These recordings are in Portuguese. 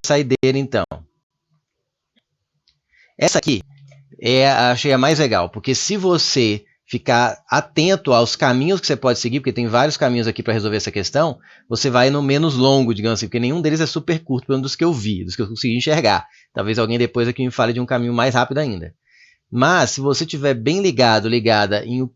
saideira, então. Essa aqui achei a mais legal, porque se você ficar atento aos caminhos que você pode seguir, porque tem vários caminhos aqui para resolver essa questão, você vai no menos longo, digamos assim, porque nenhum deles é super curto, pelo menos dos que eu vi, dos que eu consegui enxergar. Talvez alguém depois aqui me fale de um caminho mais rápido ainda. Mas, se você estiver bem ligada em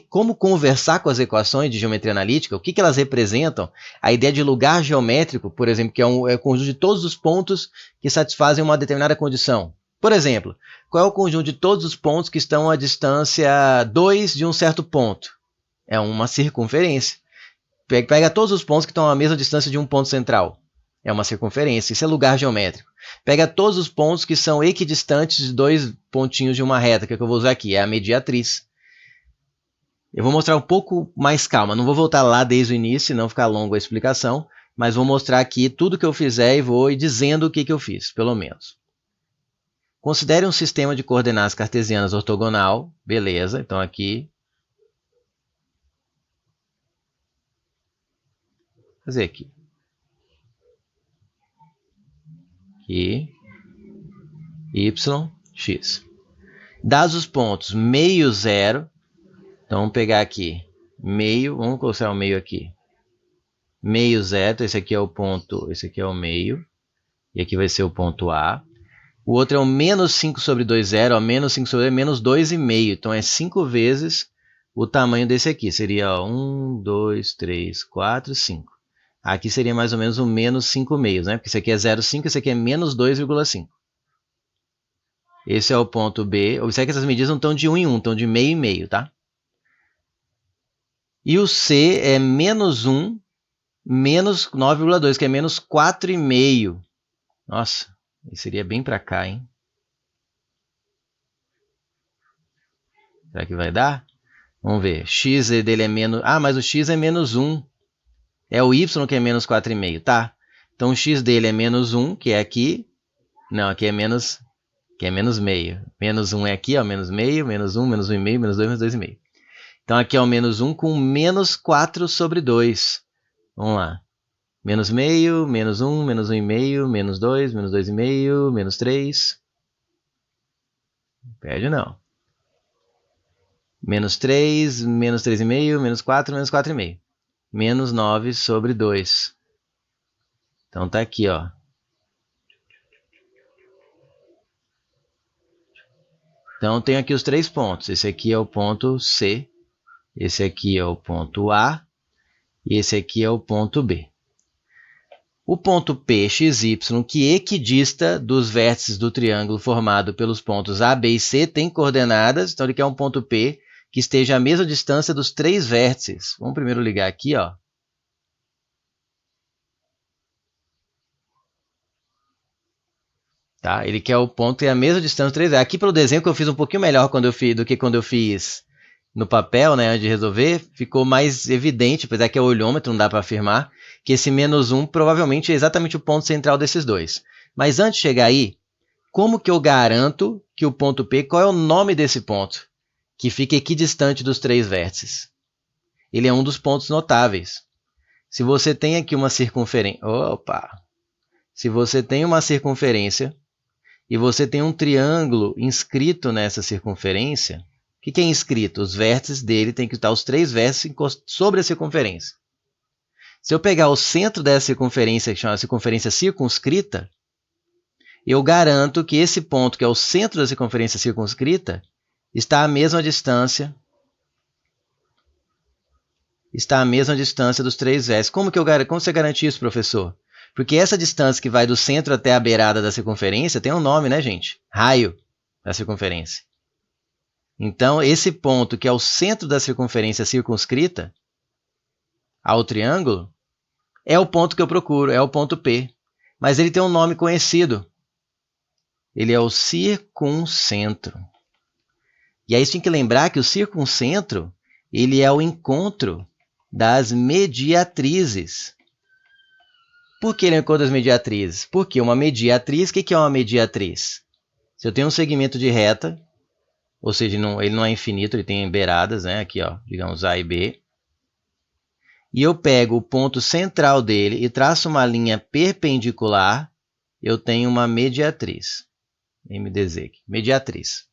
como conversar com as equações de geometria analítica, o que elas representam, a ideia de lugar geométrico, por exemplo, que é o conjunto de todos os pontos que satisfazem uma determinada condição. Por exemplo, qual é o conjunto de todos os pontos que estão à distância 2 de um certo ponto? É uma circunferência. Pega todos os pontos que estão à mesma distância de um ponto central. É uma circunferência. Isso é lugar geométrico. Pega todos os pontos que são equidistantes de dois pontinhos de uma reta, que é o que eu vou usar aqui, é a mediatriz. Eu vou mostrar um pouco mais calma. Não vou voltar lá desde o início, senão ficar longo a explicação, mas vou mostrar aqui tudo que eu fizer e vou ir dizendo o que eu fiz, pelo menos. Considere um sistema de coordenadas cartesianas ortogonal. Beleza, então aqui. Vou fazer aqui. Aqui. Y, x. Dados os pontos meio, 0. Então vamos pegar aqui. Meio, vamos colocar o meio aqui. Meio, 0. Esse aqui é o ponto, esse aqui é o meio. E aqui vai ser o ponto A. O outro é o menos 5 sobre 2, 0. Menos 5 sobre 2 é menos 2,5. Então é 5 vezes o tamanho desse aqui. Seria 1, 2, 3, 4, 5. Aqui seria mais ou menos o menos 5 meios, né? Porque esse aqui é 0,5, esse aqui é menos 2,5. Esse é o ponto B. Observe que essas medidas não estão de 1 em 1, estão de meio em meio, tá? E o C é menos 1, menos 9,2, que é menos 4,5. Nossa, isso seria bem para cá, hein? Será que vai dar? Vamos ver. X dele é menos... Ah, mas o X é menos 1. É o Y que é menos 4,5, tá? Então o X dele é menos 1, que é aqui. Não, aqui é menos meio. Menos 1 é aqui, ó, menos meio, menos 1, menos 1,5, menos 2, menos 2,5. Então aqui é o menos 1 com menos 4 sobre 2. Vamos lá. Menos meio, menos 1, menos 1,5, menos 2, menos 2,5, menos 3. Não perde não. Menos 3, menos 3,5, menos 4, menos 4,5. Menos 9 sobre 2. Então tá aqui, ó. Então tem aqui os 3 pontos. Esse aqui é o ponto C. Esse aqui é o ponto A. E esse aqui é o ponto B. O ponto P, x, y, que equidista dos vértices do triângulo formado pelos pontos A, B e C, tem coordenadas. Então ele quer um ponto P que esteja à mesma distância dos 3 vértices. Vamos primeiro ligar aqui, ó. Tá? Ele quer o ponto que é a mesma distância dos 3 vértices. Aqui pelo desenho que eu fiz um pouquinho melhor do que quando eu fiz no papel, né, antes de resolver, ficou mais evidente, apesar que é o olhômetro, não dá para afirmar, que esse menos 1 provavelmente é exatamente o ponto central desses dois. Mas antes de chegar aí, como que eu garanto que o ponto P, qual é o nome desse ponto? Que fica equidistante dos 3 vértices. Ele é um dos pontos notáveis. Se você tem aqui uma circunferência... Se você tem uma circunferência e você tem um triângulo inscrito nessa circunferência, o que é inscrito? Os vértices dele tem que estar os 3 vértices sobre a circunferência. Se eu pegar o centro dessa circunferência, que chama circunferência circunscrita, eu garanto que esse ponto, que é o centro da circunferência circunscrita, está à mesma distância dos 3 vértices. Como você garante isso, professor? Porque essa distância que vai do centro até a beirada da circunferência tem um nome, né, gente? Raio da circunferência. Então, esse ponto, que é o centro da circunferência circunscrita ao triângulo, é o ponto que eu procuro, é o ponto P. Mas ele tem um nome conhecido. Ele é o circuncentro. E aí você tem que lembrar que o circuncentro, ele é o encontro das mediatrizes. Por que ele é o encontro das mediatrizes? Porque uma mediatriz, o que é uma mediatriz? Se eu tenho um segmento de reta, ou seja, ele não é infinito, ele tem beiradas, né? Aqui, ó, digamos A e B. E eu pego o ponto central dele e traço uma linha perpendicular. eu tenho uma mediatriz. MDZ aqui, mediatriz.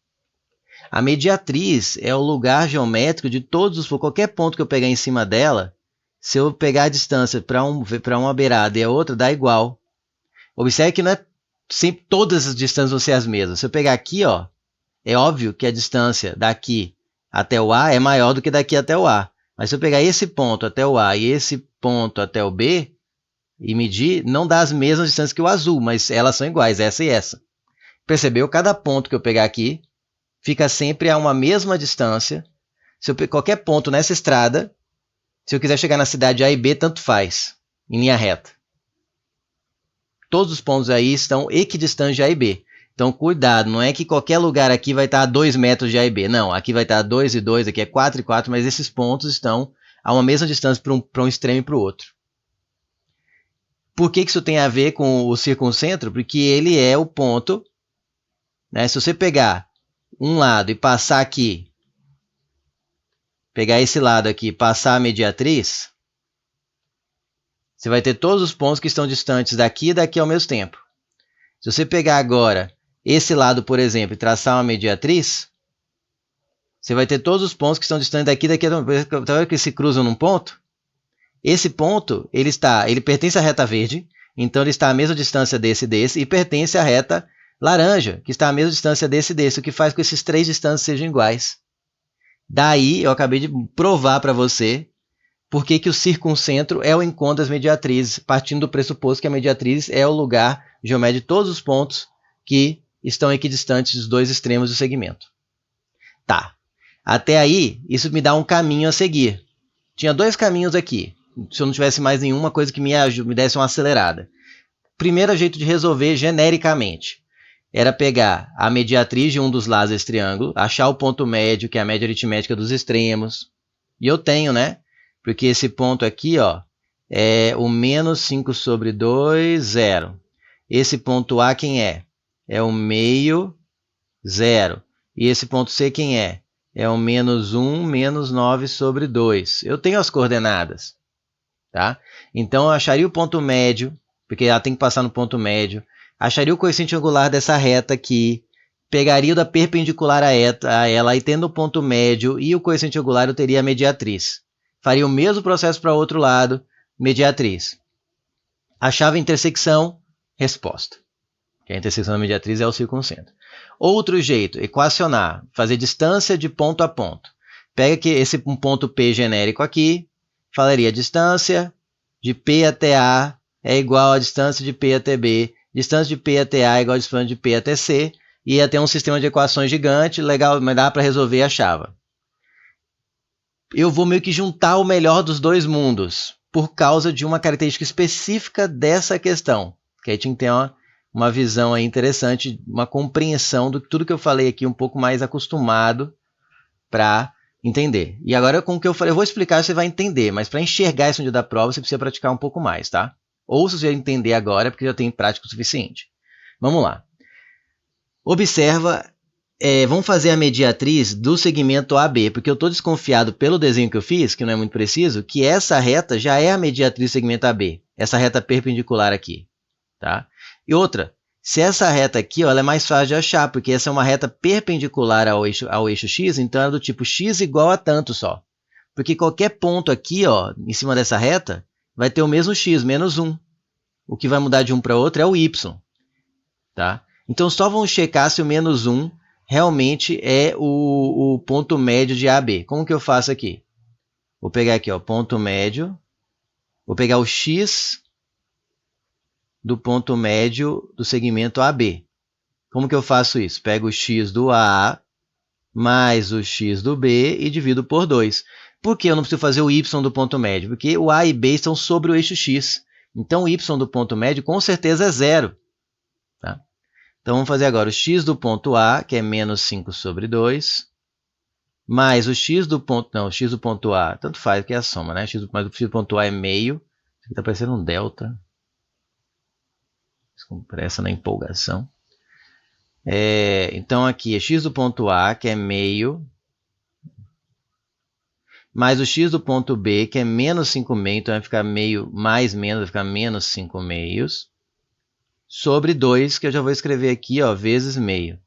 A mediatriz é o lugar geométrico de todos os pontos. Qualquer ponto que eu pegar em cima dela, se eu pegar a distância para uma beirada e a outra, dá igual. Observe que não é sempre todas as distâncias vão ser as mesmas. Se eu pegar aqui, ó, é óbvio que a distância daqui até o A é maior do que daqui até o A. Mas se eu pegar esse ponto até o A e esse ponto até o B e medir, não dá as mesmas distâncias que o azul, mas elas são iguais, essa e essa. Percebeu? Cada ponto que eu pegar aqui fica sempre a uma mesma distância. Se eu pegar qualquer ponto nessa estrada, se eu quiser chegar na cidade A e B, tanto faz, em linha reta. Todos os pontos aí estão equidistantes de A e B. Então, cuidado, não é que qualquer lugar aqui vai estar a 2 metros de A e B. Não, aqui vai estar a 2 e 2, aqui é 4 e 4, mas esses pontos estão a uma mesma distância para um extremo e para o outro. Por que isso tem a ver com o circuncentro? Porque ele é o ponto, né? Se você pegar um lado e passar aqui, pegar esse lado aqui e passar a mediatriz, você vai ter todos os pontos que estão distantes daqui e daqui ao mesmo tempo. Se você pegar agora esse lado, por exemplo, e traçar uma mediatriz, você vai ter todos os pontos que estão distantes daqui e daqui. Tá vendo que se cruzam num ponto? Esse ponto, ele pertence à reta verde, então ele está à mesma distância desse e desse, e pertence à reta laranja, que está à mesma distância desse e desse, o que faz com que esses três distâncias sejam iguais. Daí, eu acabei de provar para você por que o circuncentro é o encontro das mediatrizes, partindo do pressuposto que a mediatriz é o lugar geométrico de todos os pontos que estão equidistantes dos dois extremos do segmento. Tá. Até aí, isso me dá um caminho a seguir. Tinha dois caminhos aqui. Se eu não tivesse mais nenhuma coisa que me desse uma acelerada. Primeiro jeito de resolver genericamente era pegar a mediatriz de um dos lados desse triângulo, achar o ponto médio, que é a média aritmética dos extremos. E eu tenho, né? Porque esse ponto aqui, ó, é o menos 5 sobre 2, 0. Esse ponto A quem é? É o meio, 0. E esse ponto C quem é? É o menos 1, menos 9 sobre 2. Eu tenho as coordenadas. Tá? Então, eu acharia o ponto médio, porque ela tem que passar no ponto médio. Acharia o coeficiente angular dessa reta aqui. Pegaria o da perpendicular a ela, e tendo o ponto médio e o coeficiente angular, eu teria a mediatriz. Faria o mesmo processo para o outro lado, mediatriz. Achava a intersecção, resposta. Que a intersecção da mediatriz é o circuncentro. Outro jeito, equacionar, fazer distância de ponto a ponto. Pega aqui esse ponto P genérico aqui, falaria a distância de P até A é igual a distância de P até B, distância de P até A é igual a distância de P até C, e ia ter um sistema de equações gigante, legal, mas dá para resolver e achava. Eu vou meio que juntar o melhor dos dois mundos, por causa de uma característica específica dessa questão, que aí tinha que ter uma visão aí interessante, uma compreensão de tudo que eu falei aqui, um pouco mais acostumado para entender. E agora com o que eu falei, eu vou explicar, você vai entender, mas para enxergar isso no dia da prova, você precisa praticar um pouco mais, tá? Ou se você já entender agora, é porque já tem prática o suficiente. Vamos lá. Observa, vamos fazer a mediatriz do segmento AB, porque eu estou desconfiado pelo desenho que eu fiz, que não é muito preciso, que essa reta já é a mediatriz do segmento AB, essa reta perpendicular aqui, tá? E outra, se essa reta aqui, ó, ela é mais fácil de achar, porque essa é uma reta perpendicular ao eixo x, então é do tipo x igual a tanto só. Porque qualquer ponto aqui, ó, em cima dessa reta, vai ter o mesmo x, menos 1. O que vai mudar de um para outro é o y. Tá? Então, só vamos checar se o menos 1 realmente é o ponto médio de AB. Como que eu faço aqui? Vou pegar aqui, ó, ponto médio. Vou pegar o x do ponto médio do segmento AB. Como que eu faço isso? Pego o x do A mais o x do B e divido por 2. Por que eu não preciso fazer o y do ponto médio? Porque o A e B estão sobre o eixo x. Então, o y do ponto médio com certeza é 0. Tá? Então, vamos fazer agora o x do ponto A, que é menos 5 sobre 2, mais o x do ponto... Não, o x do ponto A, tanto faz, que é a soma, né? Mas o x do ponto A é meio. Isso aqui está parecendo um delta. Com pressa na empolgação. Então, aqui é x do ponto A, que é meio, mais o x do ponto B, que é menos 5 meios, então vai ficar meio mais menos, vai ficar menos 5 meios, sobre 2, que eu já vou escrever aqui, ó, vezes meio.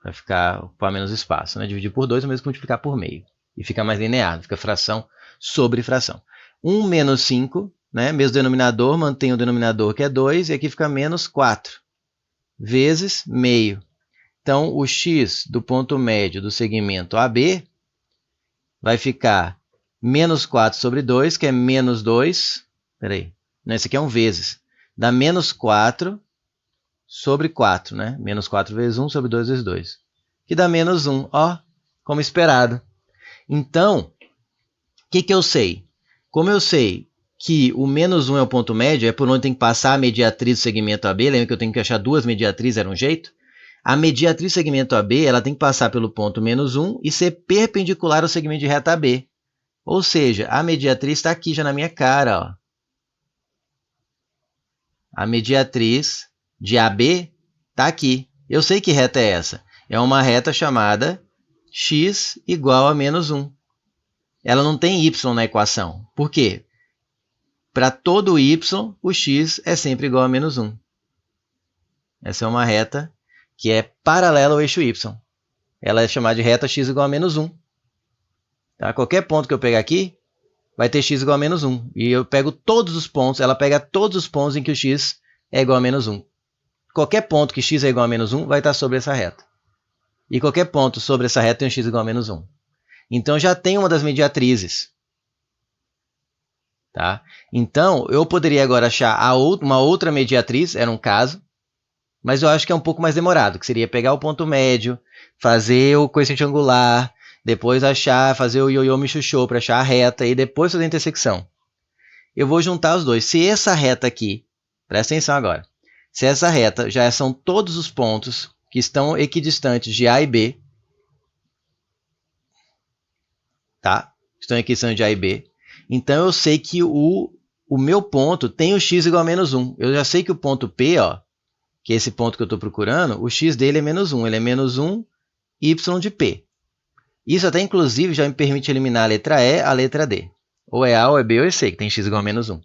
Vai ocupar menos espaço, né? Dividir por 2 é o mesmo que multiplicar por meio. E fica mais linear, fica fração sobre fração. 1 menos 5, né? Mesmo denominador, mantém o denominador que é 2, e aqui fica menos 4, vezes meio. Então, o x do ponto médio do segmento AB vai ficar menos 4 sobre 2, que é menos 2. Peraí, não, esse aqui é um vezes. Dá menos 4 sobre 4, né? Menos 4 vezes 1 sobre 2 vezes 2. Que dá menos 1, ó, como esperado. Então, o que eu sei? Como eu sei que o menos 1 é o ponto médio, é por onde tem que passar a mediatriz do segmento AB, lembra que eu tenho que achar duas mediatrizes, era um jeito? A mediatriz do segmento AB, ela tem que passar pelo ponto menos 1 e ser perpendicular ao segmento de reta AB. Ou seja, a mediatriz está aqui já na minha cara, ó. A mediatriz de AB está aqui. Eu sei que reta é essa. É uma reta chamada x igual a menos 1. Ela não tem y na equação. Por quê? Para todo y, o x é sempre igual a menos 1. Essa é uma reta que é paralela ao eixo y. Ela é chamada de reta x igual a menos 1. Tá? Qualquer ponto que eu pegar aqui, vai ter x igual a menos 1. E eu pego todos os pontos, ela pega todos os pontos em que o x é igual a menos 1. Qualquer ponto que x é igual a menos 1 vai estar sobre essa reta. E qualquer ponto sobre essa reta tem um x igual a menos 1. Então, já tem uma das mediatrizes. Tá? Então, eu poderia agora achar uma outra mediatriz, era um caso, mas eu acho que é um pouco mais demorado, que seria pegar o ponto médio, fazer o coeficiente angular, depois fazer o ioiô michuchô para achar a reta e depois fazer a intersecção. Eu vou juntar os dois. Se essa reta aqui, presta atenção agora, se essa reta já são todos os pontos que estão equidistantes de A e B, tá? Estão equidistantes de A e B, então eu sei que o meu ponto tem o x igual a menos 1. Eu já sei que o ponto P, ó, que é esse ponto que eu estou procurando, o x dele é menos 1. Ele é menos 1 y de P. Isso até, inclusive, já me permite eliminar a letra E, a letra D. Ou é A, ou é B, ou é C, que tem x igual a menos 1.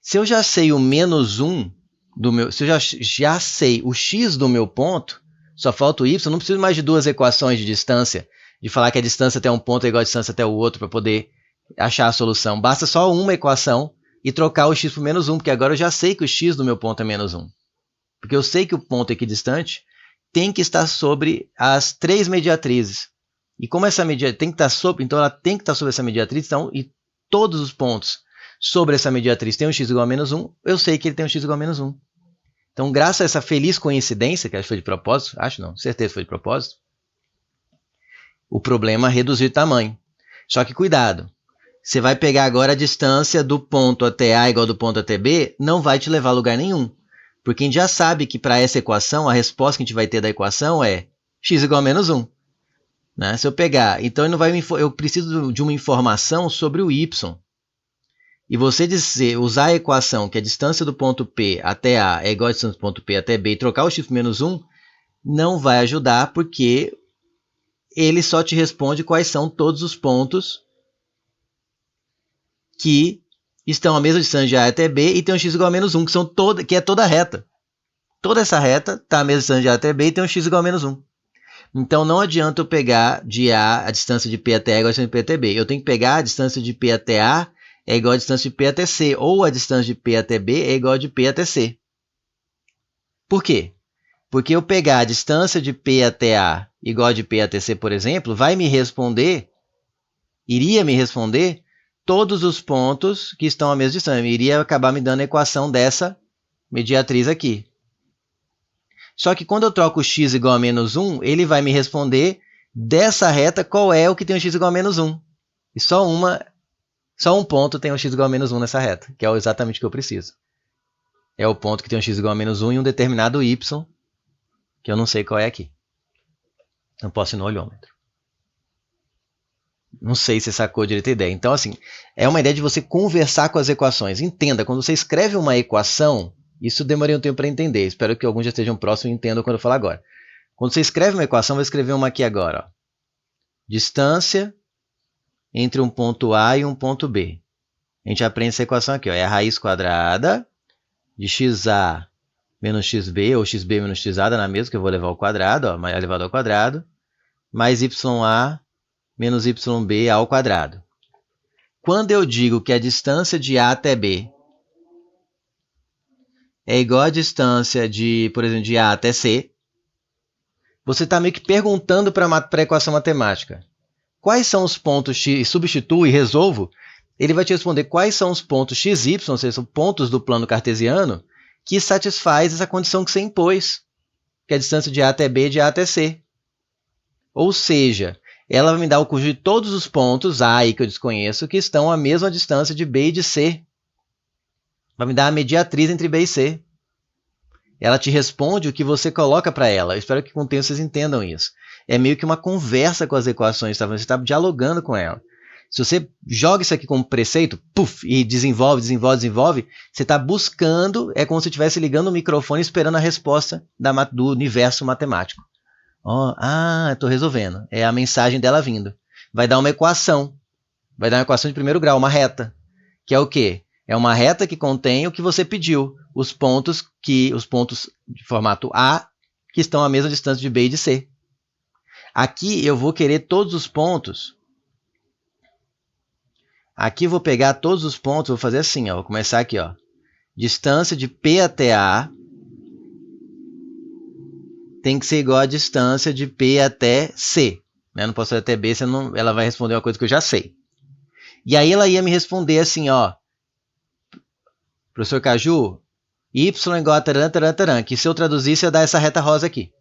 Se eu já sei o menos 1, se eu já sei o x do meu ponto, só falta o y, eu não preciso mais de duas equações de distância, de falar que a distância até um ponto é igual a distância até o outro para poder achar a solução. Basta só uma equação e trocar o x por menos 1, porque agora eu já sei que o x do meu ponto é menos 1. Porque eu sei que o ponto equidistante tem que estar sobre as três mediatrizes. E como essa mediatriz tem que estar sobre, então ela tem que estar sobre essa mediatriz, então, e todos os pontos sobre essa mediatriz tem um x igual a menos 1, eu sei que ele tem um x igual a menos 1. Então, graças a essa feliz coincidência, que acho que foi de propósito, acho não, certeza foi de propósito, o problema é reduzir o tamanho. Só que cuidado, você vai pegar agora a distância do ponto até A igual do ponto até B, não vai te levar a lugar nenhum. Porque a gente já sabe que para essa equação, a resposta que a gente vai ter da equação é x igual a menos 1. Né? Se eu pegar, então eu preciso de uma informação sobre o y. E você usar a equação que a distância do ponto P até A é igual a distância do ponto P até B e trocar o x por menos 1, não vai ajudar porque ele só te responde quais são todos os pontos que estão à mesma distância de A até B e tem um x igual a menos 1, que é toda a reta. Toda essa reta está à mesma distância de A até B e tem um x igual a menos 1. Então, não adianta eu pegar de A a distância de P até A igual a distância de P até B. Eu tenho que pegar a distância de P até A é igual a distância de P até C, ou a distância de P até B é igual a de P até C. Por quê? Porque eu pegar a distância de P até A igual a de P até C, por exemplo, iria me responder todos os pontos que estão à mesma distância. Iria acabar me dando a equação dessa mediatriz aqui. Só que quando eu troco o x igual a menos 1, ele vai me responder dessa reta qual é o que tem o x igual a menos 1. E só um ponto tem o x igual a menos 1 nessa reta, que é exatamente o que eu preciso. É o ponto que tem um x igual a menos 1 em um determinado y, que eu não sei qual é aqui. Não posso ir no olhômetro. Não sei se você sacou direito a ideia. Então, assim, é uma ideia de você conversar com as equações. Entenda, quando você escreve uma equação, isso demorei um tempo para entender. Espero que alguns já estejam próximos e entendam quando eu falar agora. Quando você escreve uma equação, vou escrever uma aqui agora. Ó. Distância entre um ponto A e um ponto B. A gente aprende essa equação aqui. Ó. É a raiz quadrada de xa menos xb, ou xb menos xa, dá na mesma, que eu vou levar ao quadrado, ó, elevado ao quadrado, mais ya menos yb ao quadrado. Quando eu digo que a distância de A até B é igual à distância de, por exemplo, de A até C, você está meio que perguntando para a equação matemática. Quais são os pontos x, substituo e resolvo, ele vai te responder quais são os pontos x, y, ou seja, são pontos do plano cartesiano, que satisfaz essa condição que você impôs, que é a distância de A até B, de A até C. Ou seja, ela vai me dar o conjunto de todos os pontos A aí que eu desconheço, que estão à mesma distância de B e de C. Vai me dar a mediatriz entre B e C. Ela te responde o que você coloca para ela. Eu espero que com o tempo vocês entendam isso. É meio que uma conversa com as equações, tá? Você está dialogando com ela. Se você joga isso aqui como preceito, puff, e desenvolve, você está buscando, é como se estivesse ligando o microfone esperando a resposta do universo matemático. Estou resolvendo. É a mensagem dela vindo. Vai dar uma equação. Vai dar uma equação de primeiro grau, uma reta. Que é o quê? É uma reta que contém o que você pediu. Os pontos de formato A que estão à mesma distância de B e de C. Aqui eu vou querer todos os pontos. Aqui eu vou pegar todos os pontos, vou fazer assim, ó, vou começar aqui, ó. Distância de P até A tem que ser igual à distância de P até C. Né? Não posso ir até B, senão ela vai responder uma coisa que eu já sei. E aí ela ia me responder assim, ó. Professor Caju, y igual a taran, taran, taran, que se eu traduzisse ia dar essa reta rosa aqui.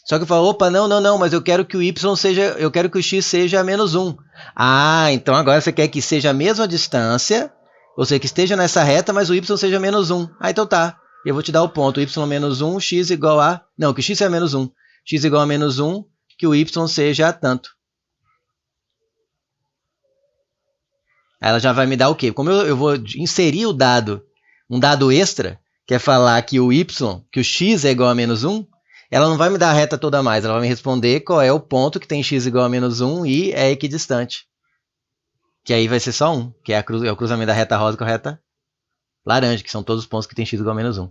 Só que eu falo, opa, não, mas eu quero que o y seja, eu quero que o x seja menos 1. Ah, então agora você quer que seja a mesma distância, ou seja, que esteja nessa reta, mas o y seja menos 1. Ah, então tá. Eu vou te dar o ponto, y menos 1, x igual a... Não, que o x seja menos 1. X igual a menos 1, que o y seja tanto. Ela já vai me dar o quê? Como eu vou inserir o dado, um dado extra, que é falar que o y, que o x é igual a menos 1, ela não vai me dar a reta toda mais, ela vai me responder qual é o ponto que tem x igual a menos 1 e é equidistante. Que aí vai ser só 1, que é o cruzamento da reta rosa com a reta laranja, que são todos os pontos que tem x igual a menos 1.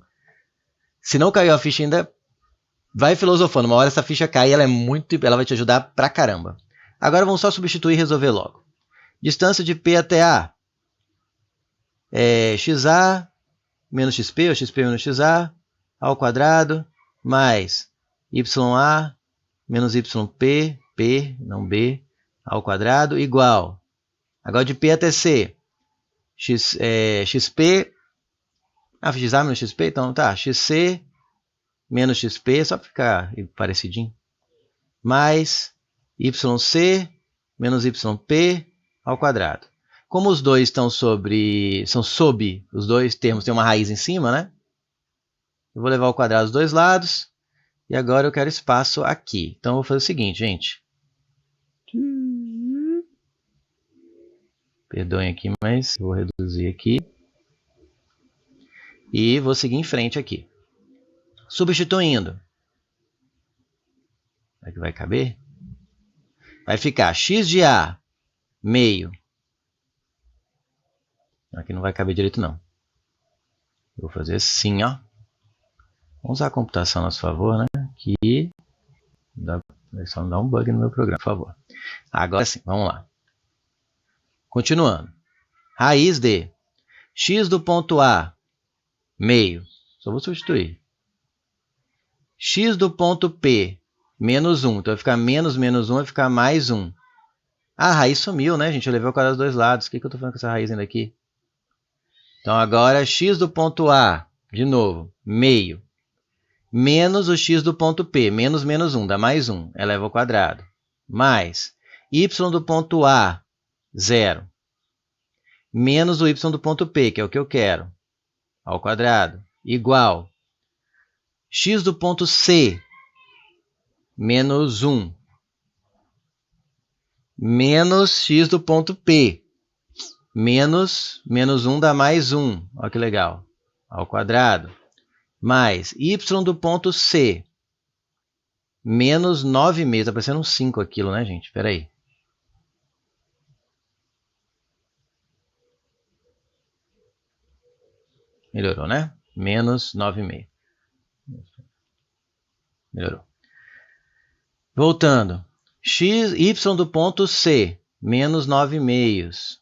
Se não caiu a ficha ainda, vai filosofando. Uma hora essa ficha cai e ela vai te ajudar pra caramba. Agora vamos só substituir e resolver logo. Distância de P até A é xa menos xp, ou xp menos xa, ao quadrado, mais ya menos yp, p, não b, ao quadrado, igual. Agora de P até C, xp, xa menos xp, então tá, xc menos xp, só para ficar parecidinho, mais yc menos yp ao quadrado. Como os dois são sob, os dois termos têm uma raiz em cima, né? Eu vou levar ao quadrado os dois lados. E agora eu quero espaço aqui. Então eu vou fazer o seguinte, gente. Perdoem aqui, mas eu vou reduzir aqui. E vou seguir em frente aqui. Substituindo. Será que vai caber? Vai ficar x de A meio. Aqui não vai caber direito, não. Eu vou fazer assim, ó. Vamos usar a computação a nosso favor, né? Que só não dá um bug no meu programa, por favor. Agora sim, vamos lá. Continuando. Raiz de x do ponto A, meio. Só vou substituir. X do ponto P, menos 1. Então vai ficar menos 1, vai ficar mais 1. Ah, a raiz sumiu, né, gente? Eu levei o quadrado dos dois lados. O que eu estou fazendo com essa raiz ainda aqui? Então agora x do ponto A, de novo, meio. Menos o x do ponto P, menos 1, dá mais 1, eleva ao quadrado. Mais y do ponto A, 0. Menos o y do ponto P, que é o que eu quero, ao quadrado, igual x do ponto C, menos 1, menos x do ponto P, menos 1 dá mais 1, olha que legal, ao quadrado, mais y do ponto C, menos 9,5, está parecendo um 5 aquilo, né, gente? Espera aí. Melhorou, né? Menos 9,5. Melhorou. Voltando. Y do ponto C, menos 9,5.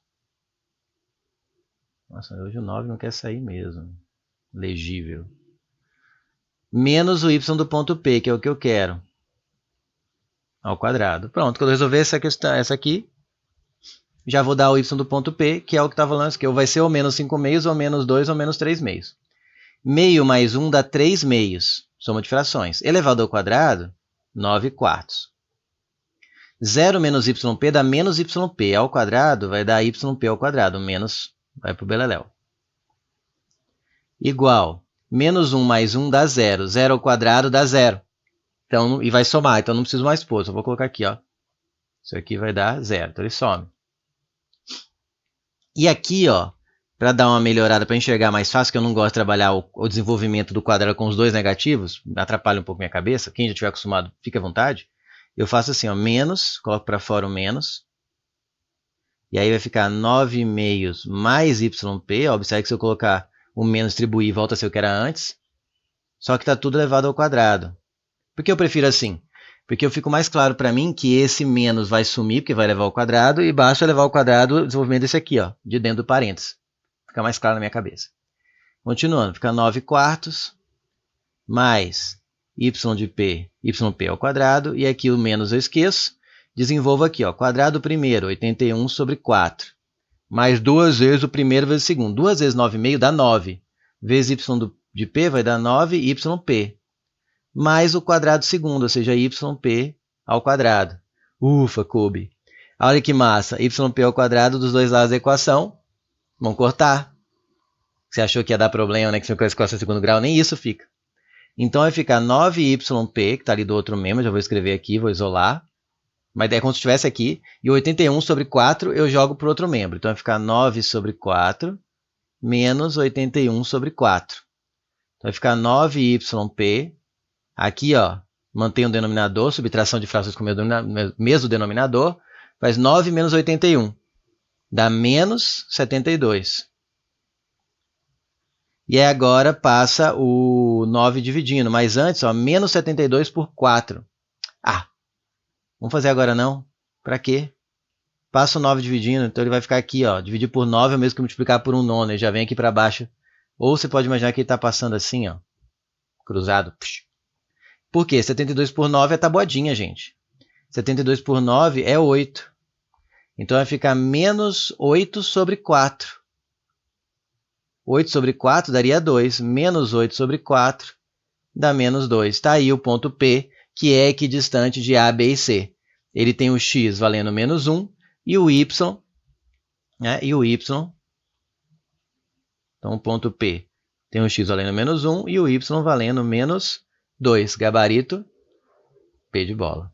Nossa, hoje o 9 não quer sair mesmo. Legível. Menos o y do ponto P, que é o que eu quero. Ao quadrado. Pronto, quando eu resolver essa questão, essa aqui, já vou dar o y do ponto P, que é o que está falando aqui. Ou vai ser ou menos 5 meios, ou menos 2, ou menos 3 meios. Meio mais 1 dá 3 meios. Soma de frações. Elevado ao quadrado, 9 quartos. 0 menos yp dá menos yp ao quadrado, vai dar yp ao quadrado. Menos vai para o beleléu. Igual. Menos 1 mais 1 dá 0. 0 ao quadrado dá 0. Então, e vai somar, então não preciso mais pôr. Só vou colocar aqui, ó. Isso aqui vai dar 0. Então ele some. E aqui, ó, para dar uma melhorada, para enxergar mais fácil, que eu não gosto de trabalhar o desenvolvimento do quadrado com os dois negativos, atrapalha um pouco minha cabeça. Quem já estiver acostumado, fica à vontade. Eu faço assim, ó, menos, coloco para fora o menos. E aí vai ficar 9 meios mais yp. Observe que se eu colocar o menos distribuir, volta a ser o que era antes. Só que está tudo elevado ao quadrado. Por que eu prefiro assim? Porque eu fico mais claro para mim que esse menos vai sumir, porque vai levar ao quadrado, e basta levar ao quadrado o desenvolvimento desse aqui, ó, de dentro do parênteses. Fica mais claro na minha cabeça. Continuando, fica 9 quartos mais y de p, yp ao quadrado, e aqui o menos eu esqueço. Desenvolvo aqui, ó, quadrado primeiro, 81 sobre 4. Mais duas vezes o primeiro vezes o segundo. 2 vezes 9,5 dá 9. Vezes y de p vai dar 9 yp. Mais o quadrado segundo, ou seja, yp ao quadrado. Ufa, coube. Olha que massa. Yp ao quadrado dos dois lados da equação. Vamos cortar. Você achou que ia dar problema, né? Que se com a equação de segundo grau, nem isso fica. Então vai ficar 9yp, que está ali do outro membro. Já vou escrever aqui, vou isolar. Mas é como se estivesse aqui. E 81 sobre 4 eu jogo para o outro membro. Então vai ficar 9 sobre 4 menos 81 sobre 4. Então vai ficar 9yp. Aqui, ó, mantém o denominador, subtração de frações com o mesmo denominador, faz 9 menos 81, dá menos 72. E aí agora passa o 9 dividindo, mas antes, ó, menos 72 por 4. Ah, vamos fazer agora não? Para quê? Passa o 9 dividindo, então ele vai ficar aqui, ó, dividir por 9 é o mesmo que multiplicar por 1/9, ele já vem aqui para baixo. Ou você pode imaginar que ele está passando assim, ó, cruzado. Por quê? 72 por 9 é tabuadinha, gente. 72 por 9 é 8. Então vai ficar menos 8 sobre 4. 8 sobre 4 daria 2. Menos 8 sobre 4 dá menos 2. Está aí o ponto P, que é equidistante de A, B e C. Ele tem o x valendo menos 1 e o y. Né, e o y. Então o ponto P tem o x valendo menos 1 e o y valendo menos 2. Gabarito P de bola.